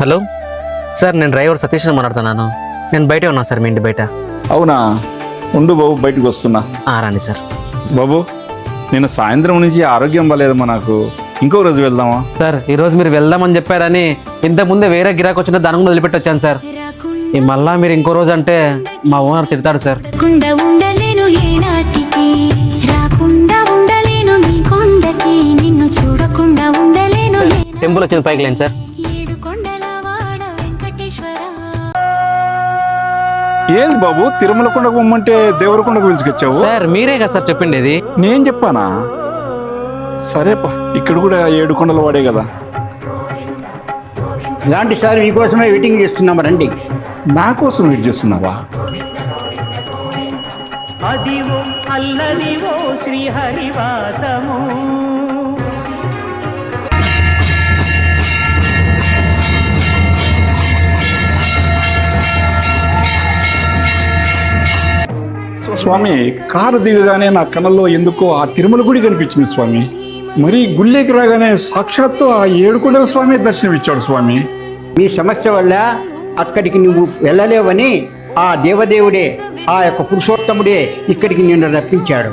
Hello sir, నేను driver Satish మాట్లాడుతున్నాను. నేను బయటే ఉన్నాను సార్, మీ ఇంటి బయట. అవునా, ఉండు బాబు, బయటకు వస్తున్నా. రండి సార్. బాబు, నేను సాయంత్రం నుంచి ఆరోగ్యం బాగాలేదమ్మా, నాకు ఇంకో రోజు వెళ్దామా? సార్, ఈరోజు మీరు వెళ్దామని చెప్పారని ఇంతకుముందే వేరే గిరాకు వచ్చిన దాని ముందు వదిలిపెట్టి వచ్చాను సార్. మళ్ళా మీరు ఇంకో రోజు అంటే మా ఓనర్ తిడతాడు సార్. టెంపుల్ వచ్చింది, పైకి లేండి సార్. ఏంది బాబు, తిరుమల కొండకు పొమ్మంటే దేవరకొండకు పిలుచుకొచ్చావు? సార్, మీరే కదా సార్ చెప్పిండేది. నేను చెప్పానా? సరేపా, ఇక్కడ కూడా 7 కొండల వాడే కదా. ఇలాంటి సార్ మీకోసమే వెయిటింగ్ చేస్తున్నాం, రండి. నా కోసం వెయిట్ చేస్తున్నావా? అదివో అల్లదివో శ్రీహరివాసము. స్వామి, కారు దిగగానే నా కళ్ళల్లో ఎందుకో ఆ తిరుమల గుడి కనిపించింది స్వామి. మరి గుళ్ళేకి రాగానే సాక్షాత్తు ఆ 7 కొండల స్వామి దర్శనం ఇచ్చాడు స్వామి. మీ సమస్య వల్ల అక్కడికి నువ్వు వెళ్ళలేవని ఆ దేవదేవుడే, ఆ యొక్క పురుషోత్తముడే ఇక్కడికి నిన్ను రప్పించాడు.